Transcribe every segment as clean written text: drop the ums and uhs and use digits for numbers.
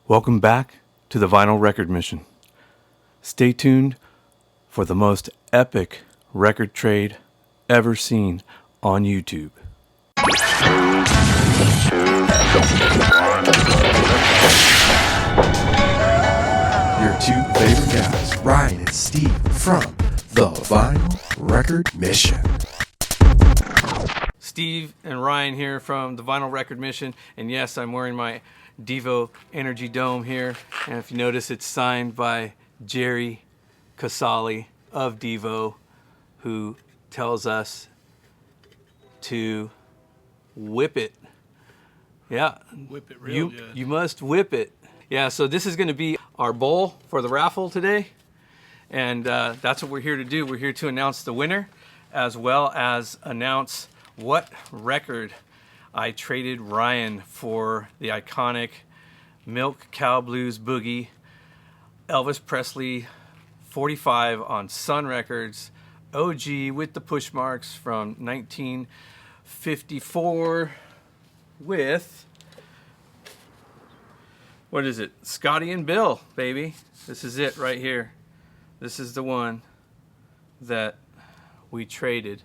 Welcome back to the Vinyl Record Mission. Stay tuned for the most epic record trade ever seen on YouTube. Your two favorite guys, Ryan and Steve, from the Vinyl Record Mission. Steve and Ryan here from the Vinyl Record Mission, and yes, I'm wearing my Devo Energy Dome here, and if you notice, it's signed by Jerry Casale of Devo, who tells us to whip it. Yeah, Whip it real good. You must whip it. Yeah, so this is going to be our bowl for the raffle today, and that's what we're here to do. We're here to announce the winner, as well as announce what record I traded Ryan for: the iconic Milkcow Blues Boogie, Elvis Presley 45 on Sun Records, OG with the push marks from 1954 with, what is it? Scotty and Bill, baby. This is it right here. This is the one that we traded.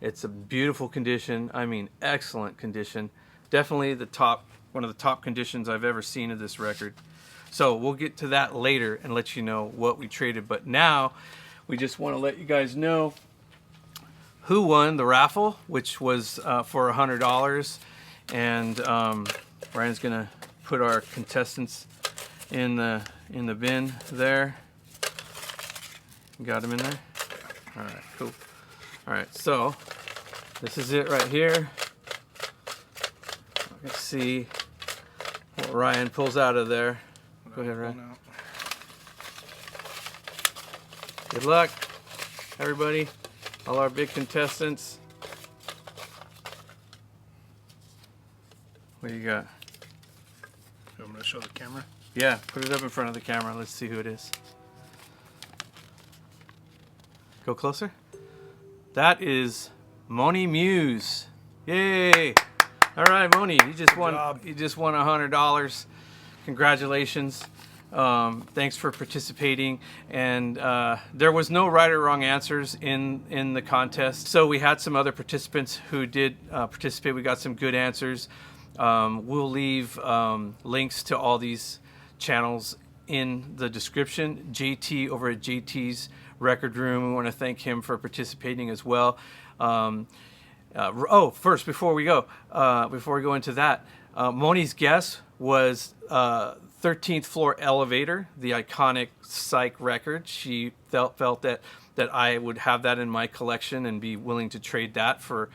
It's a beautiful condition. I mean, excellent condition. Definitely one of the top conditions I've ever seen of this record. So we'll get to that later and let you know what we traded. But now we just want to let you guys know who won the raffle, which was for $100. And Ryan's gonna put our contestants in the bin there. You got them in there? All right, cool. All right, so this is it right here. Let's see what Ryan pulls out of there. Go ahead, Ryan. Good luck, everybody, all our big contestants. What do you got? I'm going to show the camera. Yeah, put it up in front of the camera. Let's see who it is. Go closer. That is Moniemuse. Yay! All right, Moni, you just won $100. Congratulations. Thanks for participating. And there was no right or wrong answers in the contest. So we had some other participants who did participate. We got some good answers. We'll leave links to all these channels in the description. JT over at JT's Record Room, we want to thank him for participating as well. First, before we go into that, Moni's guess was 13th Floor Elevator, the iconic Psych record. She felt that I would have that in my collection and be willing to trade that for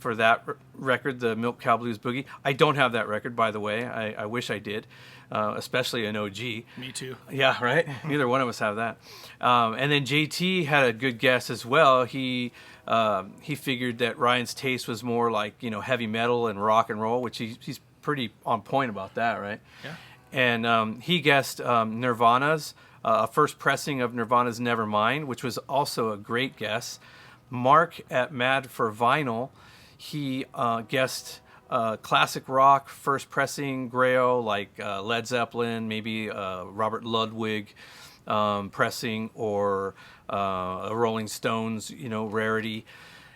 that record, the Milkcow Blues Boogie. I don't have that record, by the way. I wish I did, especially an OG. Me too. Yeah, right? Neither one of us have that. And then JT had a good guess as well. He figured that Ryan's taste was more like, heavy metal and rock and roll, which he's pretty on point about that, right? Yeah. And he guessed Nirvana's, a first pressing of Nirvana's Nevermind, which was also a great guess. Mark at Mad for Vinyl, he guessed classic rock, first pressing Grail, like Led Zeppelin, maybe Robert Ludwig pressing, or a Rolling Stones, rarity.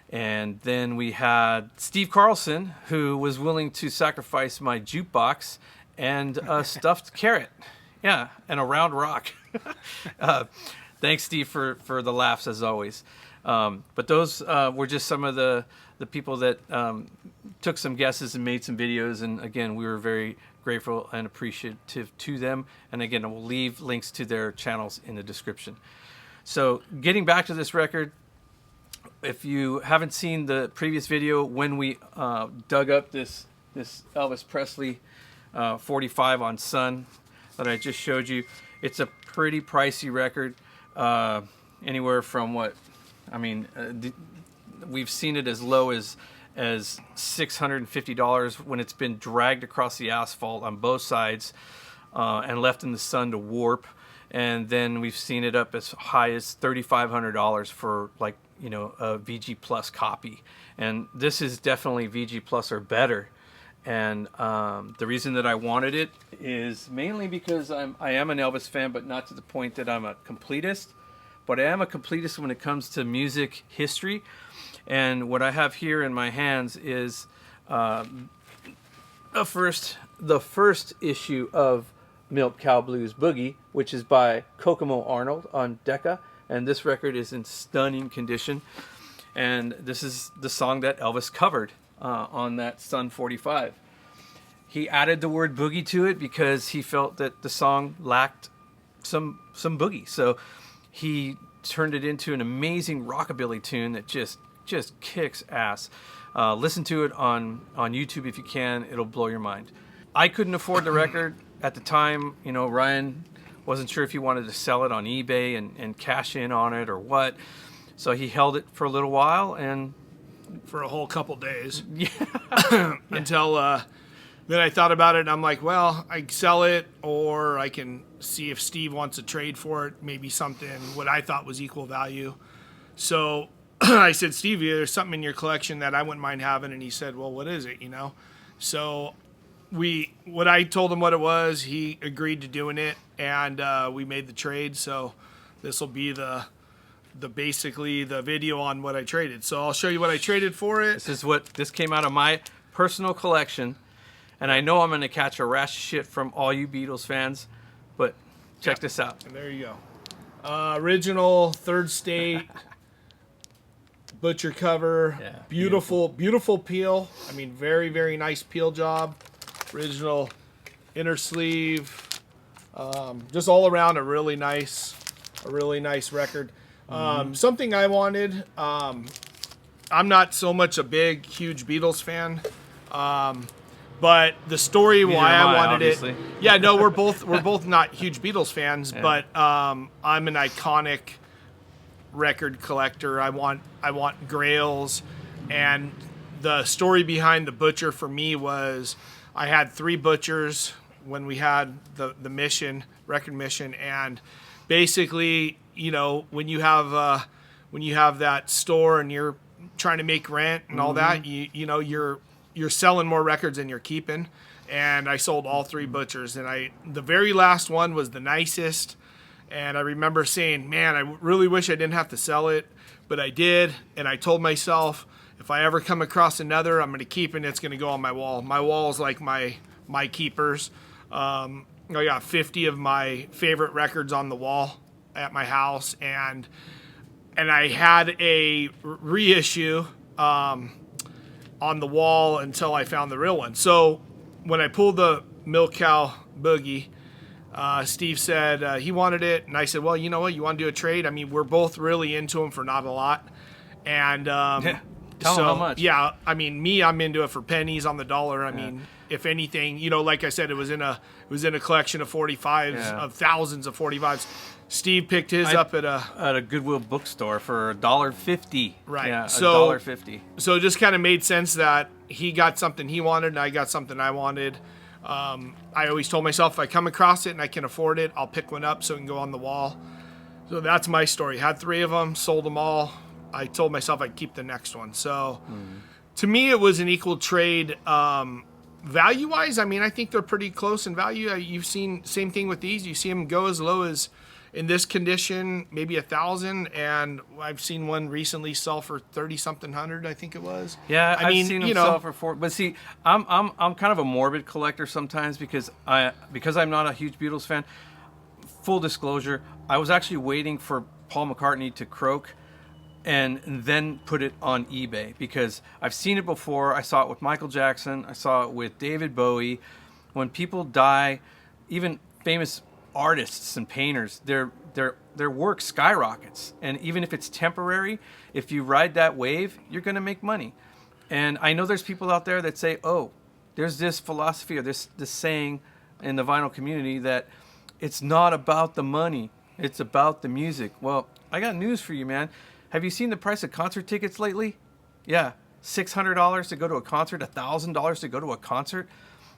And then we had Steve Carlson, who was willing to sacrifice my jukebox and a stuffed carrot. Yeah, and a round rock. Thanks, Steve, for the laughs, as always. But those were just some of the people that took some guesses and made some videos. And again, we were very grateful and appreciative to them. And again, we'll leave links to their channels in the description. So getting back to this record, if you haven't seen the previous video when we dug up this Elvis Presley 45 on Sun that I just showed you, it's a pretty pricey record. Anywhere from we've seen it as low as $650 when it's been dragged across the asphalt on both sides and left in the sun to warp. And then we've seen it up as high as $3,500 for a VG Plus copy. And this is definitely VG Plus or better. And the reason that I wanted it is mainly because I am an Elvis fan, but not to the point that I'm a completist. But I am a completist when it comes to music history. And what I have here in my hands is the first issue of Milkcow Blues Boogie, which is by Kokomo Arnold on Decca. And this record is in stunning condition. And this is the song that Elvis covered on that Sun 45. He added the word boogie to it because he felt that the song lacked some boogie. So he turned it into an amazing rockabilly tune that just kicks ass. Listen to it on YouTube if you can. It'll blow your mind. I couldn't afford the record at the time. You know, Ryan wasn't sure if he wanted to sell it on eBay and cash in on it or what. So he held it for a little while and for a whole couple days. Yeah. Until then I thought about it and I'm like, well, I can sell it or I can see if Steve wants to trade for it, maybe something what I thought was equal value. So I said, Steve, there's something in your collection that I wouldn't mind having. And he said, well, what is it, you know? So what I told him what it was, he agreed to doing it, and we made the trade. So this will be the basically the video on what I traded. So I'll show you what I traded for it. This came out of my personal collection, and I know I'm going to catch a rash of shit from all you Beatles fans, but check this out. And there you go. Original Third State butcher cover. Yeah, beautiful peel. I mean, very, very nice peel job. Original inner sleeve. Just all around a really nice record. Something I wanted. I'm not so much a huge Beatles fan, but the story why I wanted obviously. it. Yeah, no, we're both not huge Beatles fans, yeah. But I'm an iconic record collector. I want grails, and the story behind the butcher for me was I had 3 butchers when we had the record mission, and basically, you know, when you have that store and you're trying to make rent and all that, you know you're selling more records than you're keeping. And I sold all 3 butchers, and the very last one was the nicest. And I remember saying, man, I really wish I didn't have to sell it, but I did. And I told myself, if I ever come across another, I'm going to keep it, and it's going to go on my wall. My wall is like my keepers. I got 50 of my favorite records on the wall at my house, and I had a reissue on the wall until I found the real one. So when I pulled the Milkcow Boogie, Steve said he wanted it, and I said, well, you know what, you want to do a trade? I mean, we're both really into them for not a lot. And Tell them how much. Yeah, I mean, I'm into it for pennies on the dollar. I mean, if anything, you know, like I said, it was in a collection of 45s, of thousands of 45s. Steve picked his up at a Goodwill bookstore for $1.50. Right. Yeah, so $1.50. So it just kind of made sense that he got something he wanted and I got something I wanted. I always told myself if I come across it and I can afford it, I'll pick one up so it can go on the wall. So that's my story. Had 3 of them, sold them all. I told myself I'd keep the next one. So to me, it was an equal trade. Value-wise, I mean, I think they're pretty close in value. You've seen same thing with these. You see them go as low as, in this condition, maybe $1,000, and I've seen one recently sell for 30-something hundred. I think it was. Yeah, I've seen them sell for 4. But see, I'm kind of a morbid collector sometimes because I'm not a huge Beatles fan. Full disclosure, I was actually waiting for Paul McCartney to croak and then put it on eBay because I've seen it before. I saw it with Michael Jackson. I saw it with David Bowie. When people die, even famous artists and painters, their work skyrockets. And even if it's temporary, if you ride that wave, you're going to make money. And I know there's people out there that say, oh, there's this philosophy or this saying in the vinyl community that it's not about the money, it's about the music. Well, I got news for you, man. Have you seen the price of concert tickets lately? Yeah, $600 to go to a concert, $1,000 to go to a concert.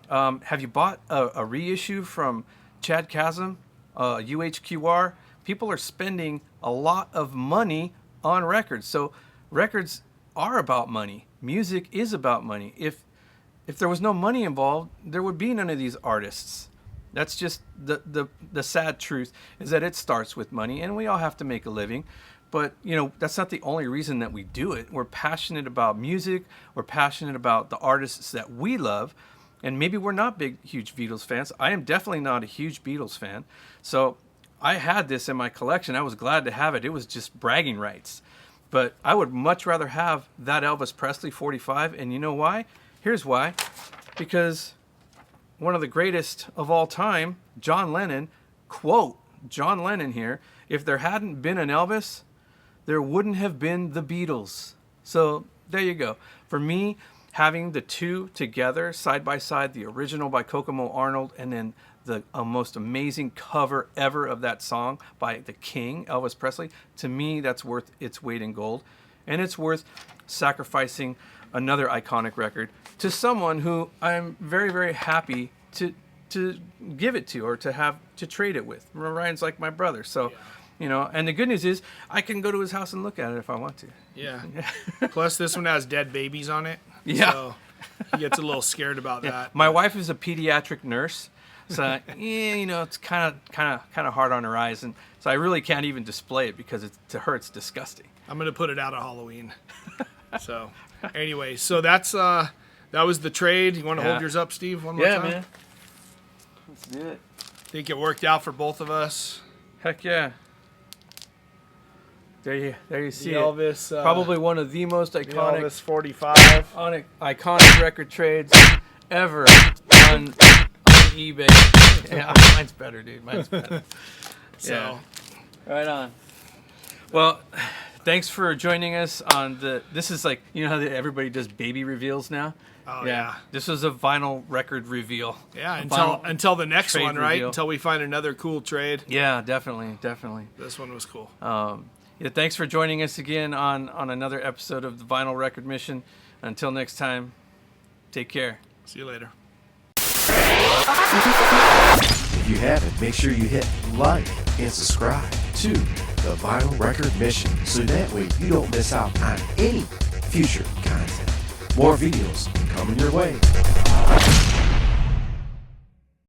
Have you bought a reissue from Chad Chasm, UHQR? People are spending a lot of money on records. So records are about money. Music is about money. If if there was no money involved, there would be none of these artists. That's just the sad truth, is that it starts with money, and we all have to make a living. But, that's not the only reason that we do it. We're passionate about music. We're passionate about the artists that we love. And maybe we're not huge Beatles fans. I am definitely not a huge Beatles fan. So I had this in my collection. I was glad to have it. It was just bragging rights. But I would much rather have that Elvis Presley 45. And you know why? Here's why. Because one of the greatest of all time, John Lennon, quote John Lennon here, if there hadn't been an Elvis, there wouldn't have been the Beatles. So there you go. For me, having the two together side by side, the original by Kokomo Arnold, and then the most amazing cover ever of that song by the King, Elvis Presley, to me, that's worth its weight in gold. And it's worth sacrificing another iconic record to someone who I'm very, very happy to give it to, or to trade it with. Ryan's like my brother. So, and the good news is I can go to his house and look at it if I want to. Yeah. Plus, this one has dead babies on it. Yeah. So he gets a little scared about that. My wife is a pediatric nurse, so it's kind of hard on her eyes, and so I really can't even display it because to her it's disgusting. I'm gonna put it out at Halloween. So anyway, that was the trade. You want to hold yours up, Steve, one more time? Yeah, man. Let's do it. Think it worked out for both of us. Heck yeah. There you see the Elvis, it. Probably one of the most iconic Elvis 45. iconic record trades ever on eBay. Yeah, mine's better, dude. Mine's better. So, right on. Well, thanks for joining us on this is like, how everybody does baby reveals now? Oh, yeah. This was a vinyl record reveal. Yeah, until the next one, right? Reveal. Until we find another cool trade. Yeah, definitely. This one was cool. Thanks for joining us again on another episode of the Vinyl Record Mission. Until next time, take care. See you later. If you haven't, make sure you hit like and subscribe to the Vinyl Record Mission, so that way you don't miss out on any future content. More videos coming your way.